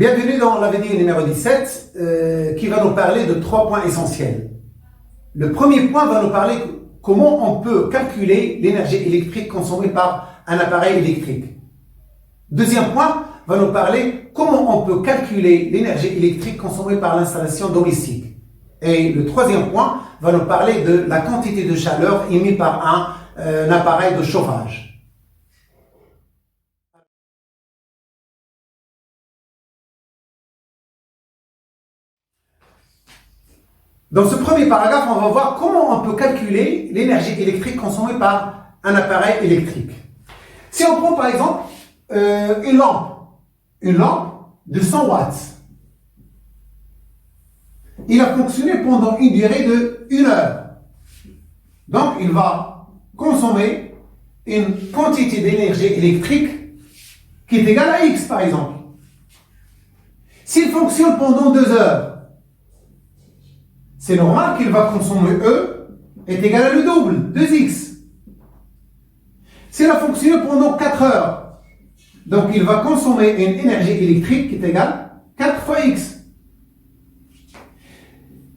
Bienvenue dans la vidéo numéro 17 qui va nous parler de 3 points essentiels. Le premier point va nous parler comment on peut calculer l'énergie électrique consommée par un appareil électrique. Deuxième point va nous parler comment on peut calculer l'énergie électrique consommée par l'installation domestique. Et le troisième point va nous parler de la quantité de chaleur émise par un appareil de chauffage. Dans ce premier paragraphe, on va voir comment on peut calculer l'énergie électrique consommée par un appareil électrique. Si on prend par exemple une lampe de 100 watts, il a fonctionné pendant une durée de 1 heure. Donc, il va consommer une quantité d'énergie électrique qui est égale à X, par exemple. S'il fonctionne pendant 2 heures, c'est normal qu'il va consommer E est égal à le double, 2X. S'il a fonctionné pendant 4 heures, donc il va consommer une énergie électrique qui est égale 4 fois X.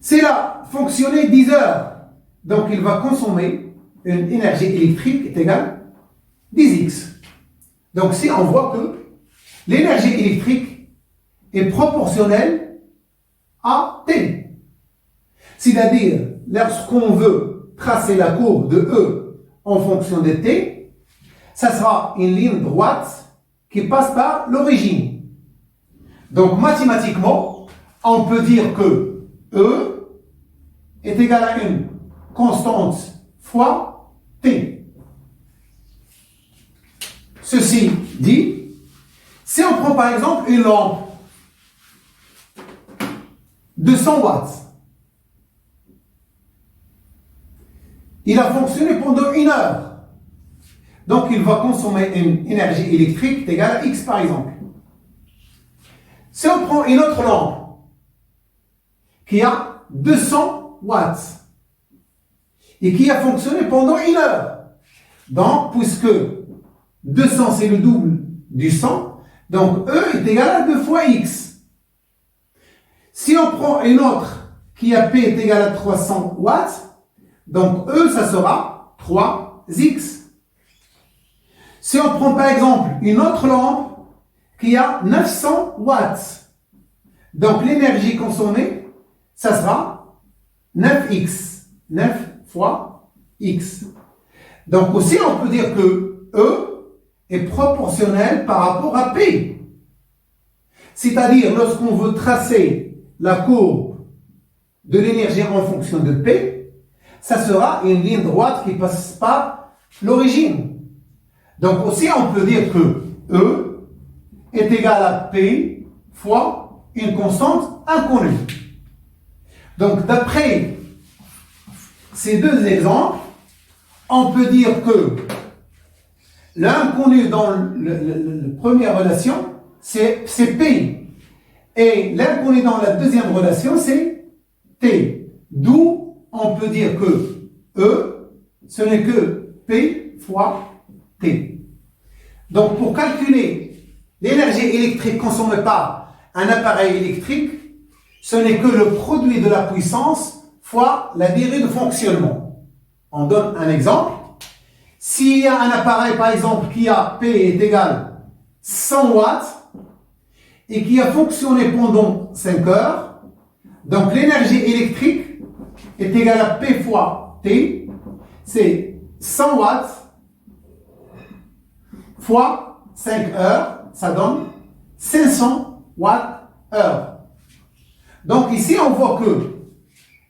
S'il a fonctionné 10 heures, donc il va consommer une énergie électrique qui est égale 10X. Donc si on voit que l'énergie électrique est proportionnelle à T. C'est-à-dire, lorsqu'on veut tracer la courbe de E en fonction de T, ça sera une ligne droite qui passe par l'origine. Donc, mathématiquement, on peut dire que E est égal à une constante fois T. Ceci dit, si on prend par exemple une lampe de 100 watts, il a fonctionné pendant 1 heure. Donc, il va consommer une énergie électrique égale à X, par exemple. Si on prend une autre lampe qui a 200 watts et qui a fonctionné pendant 1 heure, donc, puisque 200 c'est le double du 100, donc E est égal à 2 fois X. Si on prend une autre qui a P est égal à 300 watts, donc E, ça sera 3X. Si on prend par exemple une autre lampe qui a 900 watts, donc l'énergie consommée, ça sera 9X. 9 fois X. Donc aussi, on peut dire que E est proportionnel par rapport à P. C'est-à-dire, lorsqu'on veut tracer la courbe de l'énergie en fonction de P, ça sera une ligne droite qui passe par l'origine. Donc aussi, on peut dire que E est égal à P fois une constante inconnue. Donc, d'après ces deux exemples, on peut dire que l'inconnu dans la première relation, c'est P. Et l'inconnu dans la deuxième relation, c'est T. D'où on peut dire que E, ce n'est que P fois T. Donc, pour calculer l'énergie électrique consommée par un appareil électrique, ce n'est que le produit de la puissance fois la durée de fonctionnement. On donne un exemple. S'il y a un appareil, par exemple, qui a P est égal 100 watts et qui a fonctionné pendant 5 heures, donc l'énergie électrique est égal à P fois T, c'est 100 watts fois 5 heures, ça donne 500 watts-heure. Donc ici, on voit que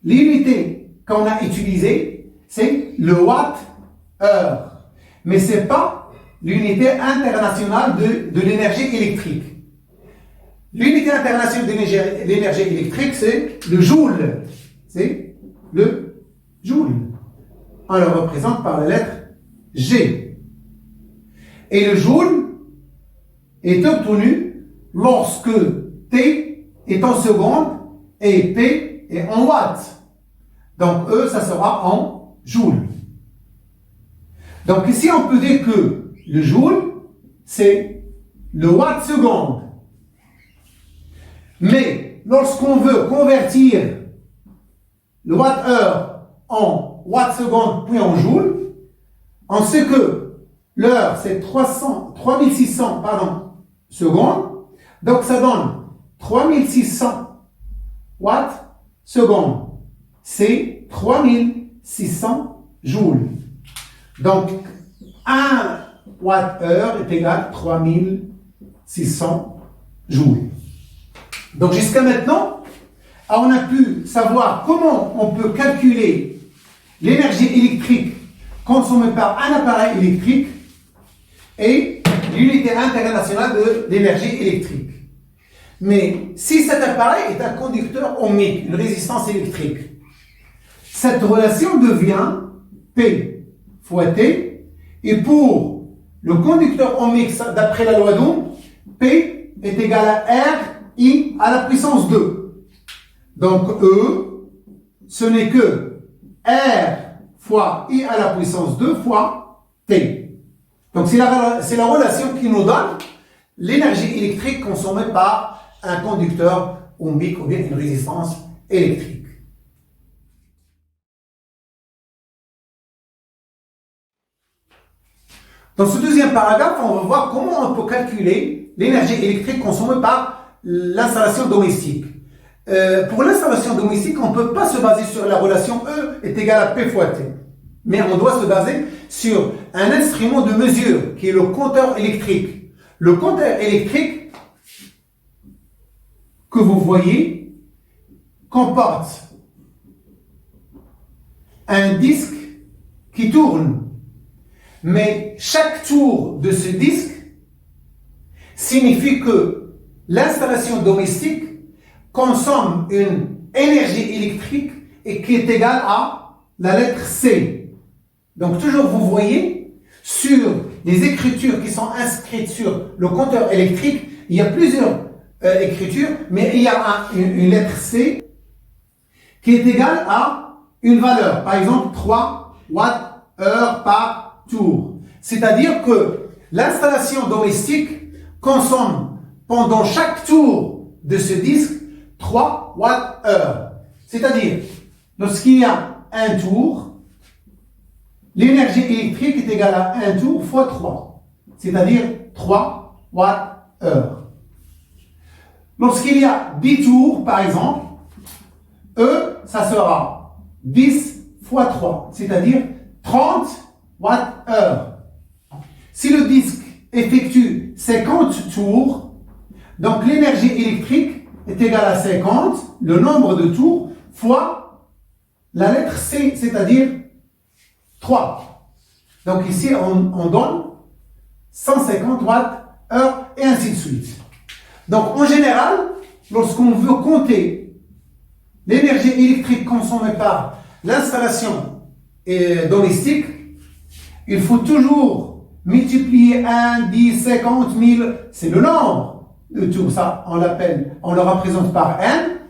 l'unité qu'on a utilisée, c'est le watt-heure. Mais ce n'est pas l'unité internationale de l'énergie électrique. L'unité internationale de l'énergie électrique, c'est le joule. C'est le joule. On le représente par la lettre G. Et le joule est obtenu lorsque T est en secondes et P est en watts. Donc E, ça sera en joule. Donc ici, on peut dire que le joule, c'est le watt seconde Mais lorsqu'on veut convertir le watt-heure en watt-seconde puis en joule, on sait que l'heure c'est 3600 secondes, donc ça donne 3600 watts secondes. C'est 3600 joules. Donc 1 watt-heure est égal à 3600 joules. Donc jusqu'à maintenant, on a pu savoir comment on peut calculer l'énergie électrique consommée par un appareil électrique et l'unité internationale de l'énergie électrique. Mais si cet appareil est un conducteur ohmique, une résistance électrique, cette relation devient P fois T, et pour le conducteur ohmique, d'après la loi d'Ohm, P est égal à R I à la puissance 2. Donc E, ce n'est que R fois I à la puissance 2 fois T. Donc c'est la relation qui nous donne l'énergie électrique consommée par un conducteur ohmique ou bien une résistance électrique. Dans ce deuxième paragraphe, on va voir comment on peut calculer l'énergie électrique consommée par l'installation domestique. Pour l'installation domestique, on ne peut pas se baser sur la relation E est égale à P fois T. Mais on doit se baser sur un instrument de mesure qui est le compteur électrique. Le compteur électrique que vous voyez comporte un disque qui tourne. Mais chaque tour de ce disque signifie que l'installation domestique consomme une énergie électrique et qui est égale à la lettre C. Donc toujours vous voyez sur les écritures qui sont inscrites sur le compteur électrique, il y a plusieurs écritures, mais il y a une lettre C qui est égale à une valeur, par exemple 3 watts-heure par tour. C'est-à-dire que l'installation domestique consomme pendant chaque tour de ce disque 3 watts-heure. C'est-à-dire, lorsqu'il y a un tour, l'énergie électrique est égale à un tour fois 3, c'est-à-dire 3 watts-heure. Lorsqu'il y a 10 tours, par exemple, E, ça sera 10 fois 3, c'est-à-dire 30 watts-heure. Si le disque effectue 50 tours, donc l'énergie électrique est égale à 50, le nombre de tours, fois la lettre C, c'est-à-dire 3. Donc ici, on donne 150 watts-heure et ainsi de suite. Donc en général, lorsqu'on veut compter l'énergie électrique consommée par l'installation domestique, il faut toujours multiplier 1, 10, 50, 1000, c'est le nombre de tours, ça on le représente par n,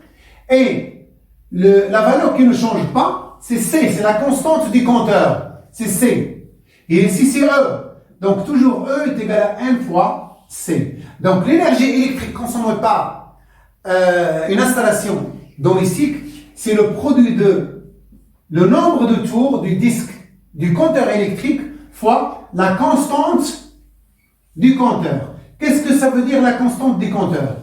et la valeur qui ne change pas, c'est C, c'est la constante du compteur, c'est C. Et ici c'est E, donc toujours E est égal à n fois C. Donc l'énergie électrique consommée par une installation domestique, c'est le produit de le nombre de tours du disque du compteur électrique fois la constante du compteur. Qu'est-ce que ça veut dire la constante du compteur?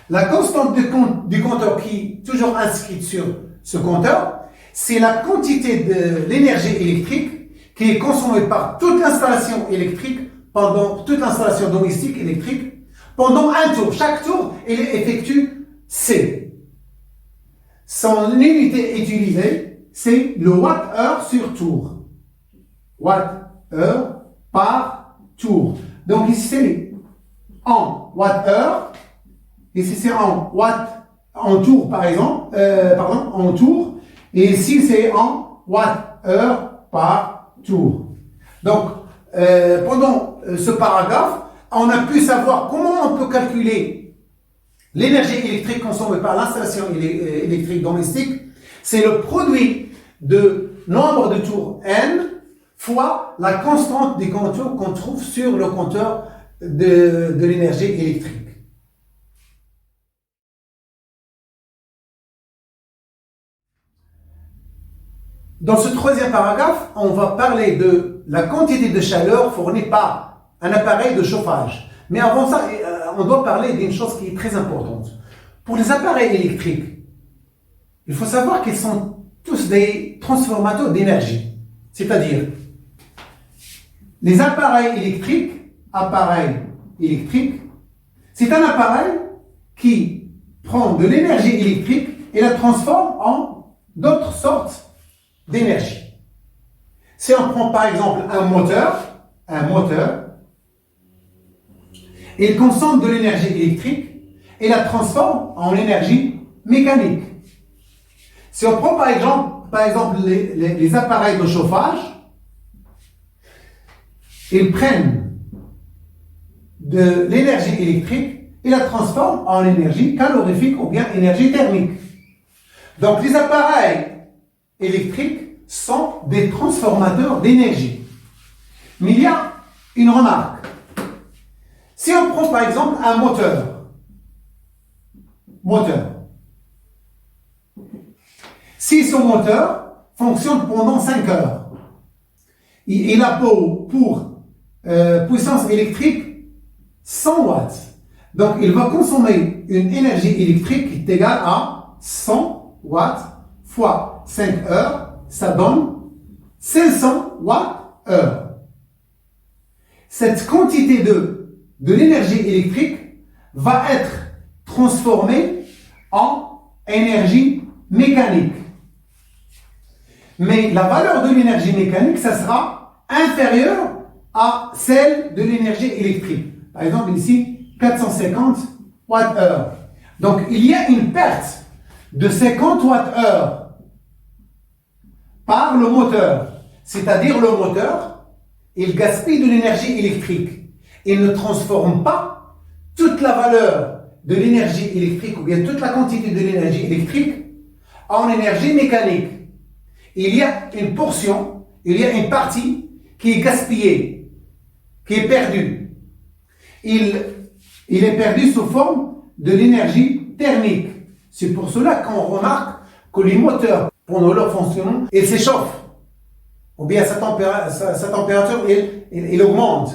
La constante du compteur qui est toujours inscrite sur ce compteur, c'est la quantité de l'énergie électrique qui est consommée par toute l'installation électrique pendant toute l'installation domestique électrique pendant un tour. Chaque tour, il effectue C. Son unité utilisée, c'est le watt-heure sur tour. Watt-heure par tour. Donc ici c'est en watt-heure, ici c'est en tour par exemple, en tour, et ici c'est en watt-heure par tour. Donc pendant ce paragraphe, on a pu savoir comment on peut calculer l'énergie électrique consommée par l'installation électrique domestique. C'est le produit de nombre de tours n fois la constante des compteurs qu'on trouve sur le compteur de l'énergie électrique. Dans ce troisième paragraphe, on va parler de la quantité de chaleur fournie par un appareil de chauffage. Mais avant ça, on doit parler d'une chose qui est très importante. Pour les appareils électriques, il faut savoir qu'ils sont tous des transformateurs d'énergie. C'est-à-dire, les appareils électriques, c'est un appareil qui prend de l'énergie électrique et la transforme en d'autres sortes d'énergie. Si on prend par exemple un moteur, il consomme de l'énergie électrique et la transforme en énergie mécanique. Si on prend par exemple les appareils de chauffage, ils prennent de l'énergie électrique et la transforment en énergie calorifique ou bien énergie thermique. Donc les appareils électriques sont des transformateurs d'énergie. Mais il y a une remarque. Si on prend par exemple un moteur, si son moteur fonctionne pendant 5 heures, il a pour puissance électrique 100 watts. Donc il va consommer une énergie électrique qui est égale à 100 watts fois 5 heures, ça donne 500 watts-heure. Cette quantité de l'énergie électrique va être transformée en énergie mécanique. Mais la valeur de l'énergie mécanique, ça sera inférieure à celle de l'énergie électrique. Par exemple, ici, 450 watts-heure. Donc, il y a une perte de 50 watts-heure par le moteur. C'est-à-dire, le moteur, il gaspille de l'énergie électrique. Il ne transforme pas toute la valeur de l'énergie électrique ou bien toute la quantité de l'énergie électrique en énergie mécanique. Il y a une portion, il y a une partie qui est gaspillée, qui est perdue. Il est perdu sous forme de l'énergie thermique. C'est pour cela qu'on remarque que les moteurs, pendant leur fonctionnement, ils s'échauffent. Ou bien sa température, il augmente.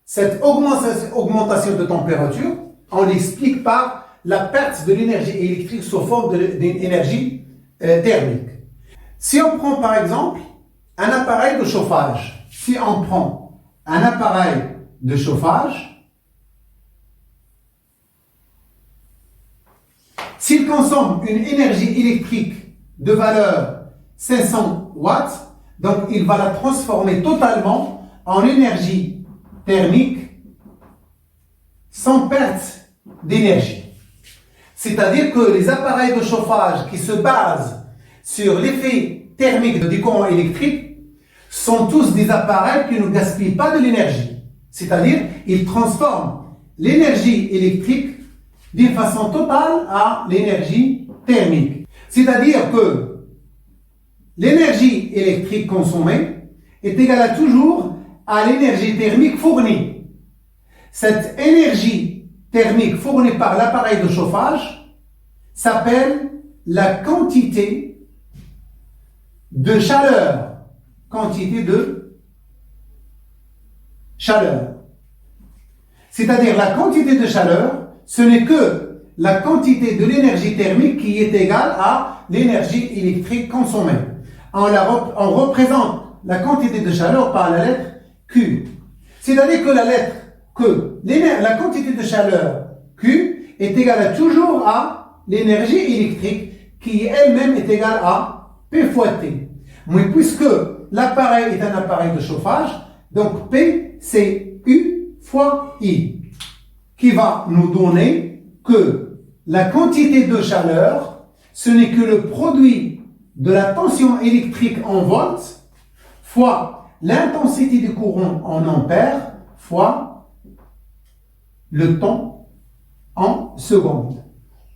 Cette augmentation de température, on l'explique par la perte de l'énergie électrique sous forme d'une énergie thermique. Si on prend par exemple un appareil de chauffage, s'il consomme une énergie électrique de valeur 500 watts, donc il va la transformer totalement en énergie thermique sans perte d'énergie. C'est-à-dire que les appareils de chauffage qui se basent sur l'effet thermique du courant électrique sont tous des appareils qui ne gaspillent pas de l'énergie. C'est-à-dire, ils transforment l'énergie électrique d'une façon totale à l'énergie thermique. C'est-à-dire que l'énergie électrique consommée est égale toujours à l'énergie thermique fournie. Cette énergie thermique fournie par l'appareil de chauffage s'appelle la quantité de chaleur. C'est-à-dire la quantité de chaleur, ce n'est que la quantité de l'énergie thermique qui est égale à l'énergie électrique consommée. On représente la quantité de chaleur par la lettre Q. C'est-à-dire que la quantité de chaleur Q est égale toujours à l'énergie électrique qui elle-même est égale à P fois T. Mais puisque l'appareil est un appareil de chauffage, donc P c'est U fois I, qui va nous donner que la quantité de chaleur, ce n'est que le produit de la tension électrique en volts fois l'intensité du courant en ampères fois le temps en secondes,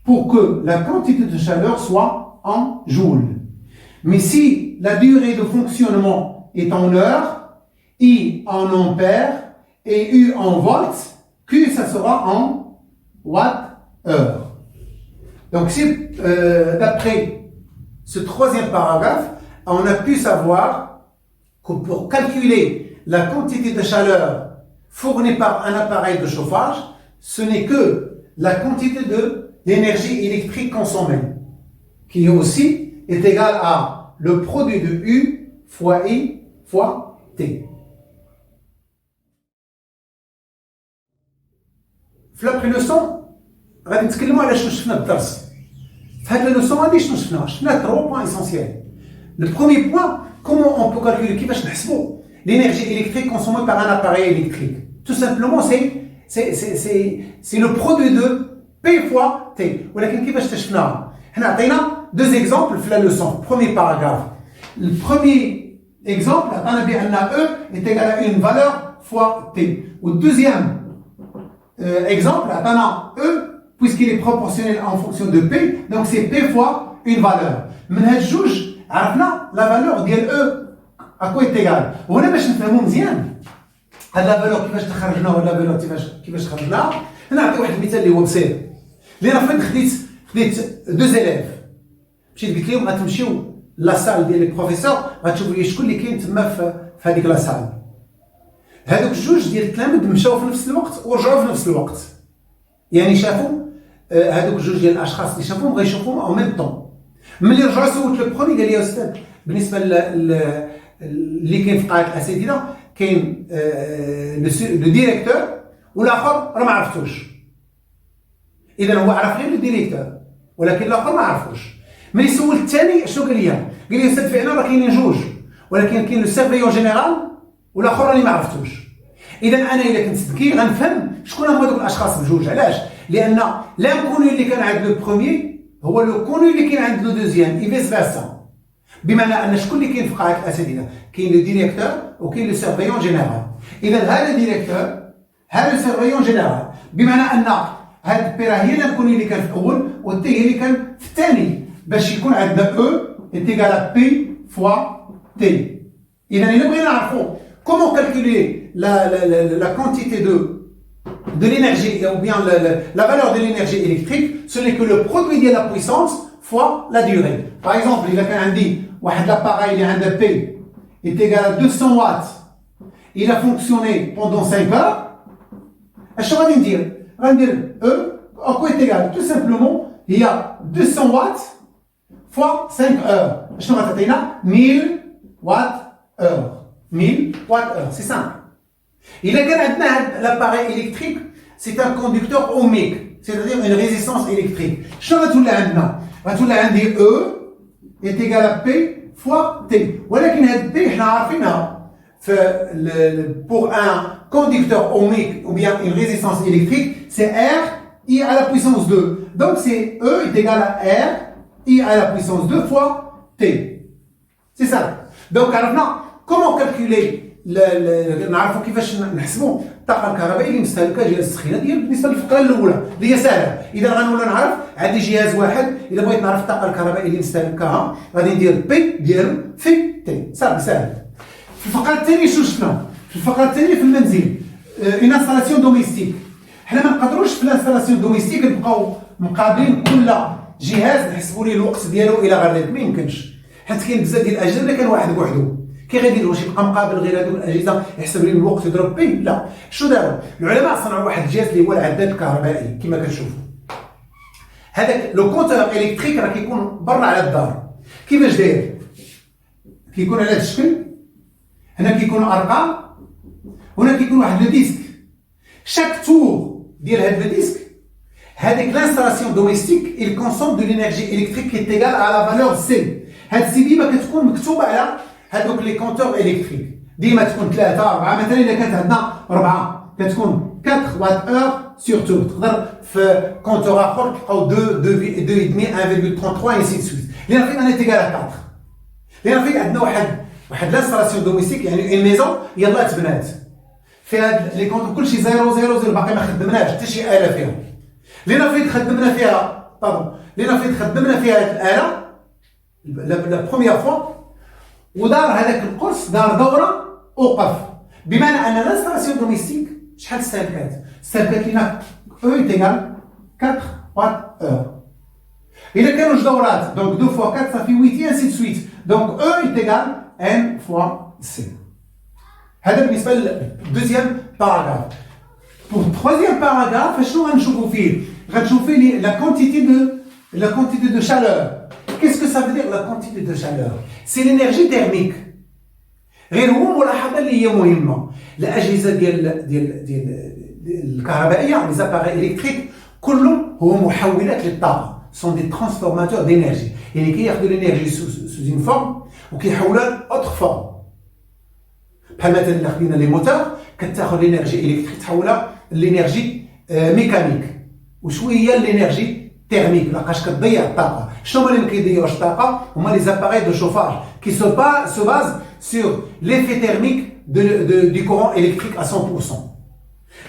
pour que la quantité de chaleur soit en joules. Mais si la durée de fonctionnement est en heures, I en ampères et U en volts, Q ça sera en watts-heure. Donc si d'après ce troisième paragraphe, on a pu savoir que pour calculer la quantité de chaleur fournie par un appareil de chauffage, ce n'est que la quantité d'énergie électrique consommée, qui aussi est égale à le produit de U fois I fois T. في la leçon غادي نتكلموا على شنو شفنا بالدرس. في هذه leçon غادي شنو شفنا 3 points essentiels. Le premier point, comment on peut calculer كيفاش نحسبوا l'énergie électrique consommée par un appareil électrique. Tout simplement, c'est le produit de P fois T. ولكن كيفاش شفناها؟ حنا عطينا deux exemples في la leçon. Premier paragraphe. Le premier exemple, عطانا بأن E est égal à une valeur fois T. Au deuxième exemple, عطانا E, puisqu'il est proportionnel en fonction de P, donc c'est P fois une valeur. من هاد الجوج عرفنا la valeur ديال E à quoi est égal. وهنا باش نفهموا مزيان هاد لا فالور كيفاش تخرجناها ولا فالور كيفاش خرجناها. انا نعطي واحد المثال اللي هو بسيط. اللي انا فين خديت دو زيليف، مشيت قلت لهم غتمشيو لا سال ديال البروفيسور غتشوفوا لي شكون اللي كاين تما في هذيك لا سال. هذوك الجوج ديال التلاميذ مشاو في نفس الوقت ورجعوا في نفس الوقت، يعني شافوا هذوك الجوج ديال الاشخاص اللي شافوهم غيشوفوهم او ميم طون. ملي رجعوا سولت البرومي قال لي يا استاذ بالنسبه اللي كاين في قاعه الاساتذه كاين لو ديريكتور والاخر راه ما عرفتوش. اذا هو عرف غير لو ديريكتور ولكن الاخر ما عرفوش. ملي سولت الثاني شنو قال لي؟ قال لي استاذ فعلا راه كاينين جوج ولكن كاين لو سيرفيون جينيرال والاخر راني ما عرفتوش. اذا انا الا كنت ذكي غنفهم شكون هما دوك الاشخاص بجوج. علاش؟ لان لانكوني اللي كان عند لو بروميي هو لو كوني اللي كاين عند لو دوزيام اي فيس فيرسا. بمعنى ان شكون اللي كاين في قاعه الاساتذه؟ كاين لو ديريكتور وكاين لو سيرفيون جينيرال. اذا هذا ديريكتور هذا سيرفيون جينيرال، بمعنى ان هاد بي راه هي لانكوني اللي كان في الاول والتي هي اللي كان في الثاني، باش يكون عندنا او ايتيغال بي فوا تي. اذا الا بغينا نعرفوا comment calculer la quantité de l'énergie ou bien la valeur de l'énergie électrique, ce n'est que le produit de la puissance fois la durée. Par exemple, il a qu'un dit, l'appareil P est égal à 200 watts. Il a fonctionné pendant 5 heures. Je vais dire, E, à quoi est égal? Tout simplement, il y a 200 watts fois 5 heures. Je vais dire 1000 watts heure. 1000 watts-heure, c'est simple. Il a qu'un l'appareil électrique, c'est un conducteur ohmique, c'est-à-dire une résistance électrique. Je vais tout l'un E est égal à P fois T. ولكن هاد P احنا عارفينها pour un conducteur ohmique ou bien une résistance électrique, c'est R I à la puissance 2. Donc c'est E est égal à R I à la puissance 2 fois T. C'est ça. Donc comment calculer نعرفوا كيفاش نحسبوا الطاقه الكهربائيه اللي مستهلكه ديال السخينه ديال بالنسبه للفقره الاولى اللي هي سهله. اذا غنولي نعرف عندي جهاز واحد اذا بغيت نعرف الطاقه الكهربائيه اللي مستهلكها غادي ندير بي ديالو في تي. صافي سهل. في الفقره الثانيه شنو شفنا؟ في الفقره الثانيه في المنزل اون انستالاسيون دوميستيك. حنا ما نقدروش في الانستالاسيون دوميستيك نبقاو مقابلين كل جهاز نحسبوا ليه الوقت ديالو الى غير ذلك، ما يمكنش، حيت كاين بزاف ديال الاجهزه اللي كان واحد بوحدو كي غادي واش يبقى مقابل غير هذوك الاجهزه يحسب لي الوقت يضرب به؟ لا. شنو داروا؟ العلماء صنعوا واحد الجهاز اللي هو العداد الكهربائي كما كتشوفوا. هذاك لو كونتور الكتريك راه كيكون برا على الدار. كيفاش داير؟ كيكون على هذا الشكل، هنا كيكون ارقام هنا كيكون واحد لو ديسك. شاك تور ديال هذا لو ديسك هذيك لانستالاسيون دوميستيك il consomme de l'énergie électrique qui est égale à la valeur C. هاد السي ديما كتكون مكتوبه على هذوك لي كونتور الكتريك، ديما تكون 3 4. مثلا الا كانت عندنا 4 كتكون 4 وات اور سور تو. تقدر في كونتور اخر تلقاو 2.5 1.33 ايسي دو سويت. لان فين انا تيغال 4 لان فين عندنا واحد لانستالاسيون دوميستيك يعني اون ميزون يلاه تبنات فيها لي كونتور كلشي 0 0 0 باقي ما خدمناش حتى شي اله فيها. لان فين خدمنا فيها هذه الاله لا بروميير فوا ودار هذاك القرص دار دوره وقف، بمعنى ان لانستالاسيون دوميستيك شحال استهلكات لنا او تيغال 4 وات اور. Il a كانوا دورات donc 2 fois 4 ça fait 8 et ainsi de suite. Donc E est égal à N fois C. هذا بالنسبة للدوزيام باراغراف. Pour le troisième paragraphe, شنو غنشوفوا فيه؟ غنشوفوا فيه la quantité de chaleur. Qu'est-ce que ça veut dire la quantité de chaleur? C'est l'énergie thermique. غير هو ملاحظة اللي هي مهمة. الأجهزة ديال الكهربائية les appareils électriques كلهم هو محولات للطاقة. sont des transformateurs d'énergie. يعني كياخذوا l'énergie sous une forme وكيحولوها autre forme. بحال مثلا الا خدينا لي موتور كتاخذ لينيرجي الكتريك تحولها لينيرجي ميكانيك وشويه هي لينيرجي تيرميك لقاش كتضيع الطاقه. شنو هما اللي ما كيضيعوش الطاقه؟ هما لي زاباري دو شوفاج كي سو باز سور ليفي تيرميك دو كورون الكتريك ا 100%.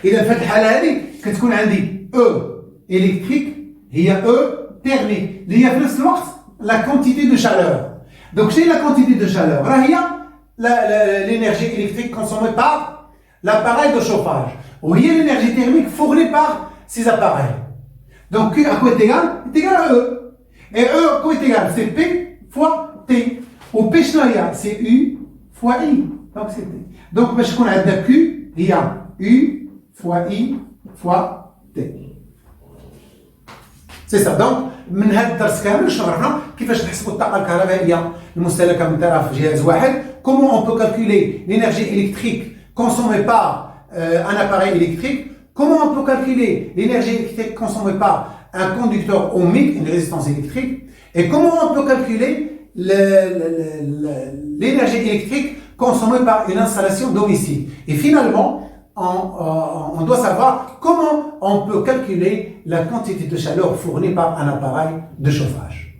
اذا في الحاله هذه كتكون عندي او الكتريك هي او تيرميك اللي هي في نفس الوقت لا كونتيتي دو شالور. دونك شنو هي لا كونتيتي دو شالور؟ راه هي l'énergie électrique consommée par l'appareil de chauffage. Ou il y a l'énergie thermique fournie par ces appareils. Donc Q à quoi est égal? Est égal à E. Et E à quoi est égal? C'est P fois T. Ou P c'est U fois I. Donc c'est T. Donc je connais Q, il y a U fois I fois T. C'est ça. Donc من هذا الدرس كامل شرحنا كيفاش نحسبوا الطاقه الكهربائيه المستهلكه من طرف جهاز واحد. Comment on peut calculer l'énergie électrique consommée par un appareil électrique? Comment on peut calculer l'énergie électrique consommée par un conducteur ohmique, une résistance électrique? Et comment on peut calculer l'énergie électrique consommée par une installation domicile? Et finalement, on doit savoir comment on peut calculer la quantité de chaleur fournie par un appareil de chauffage.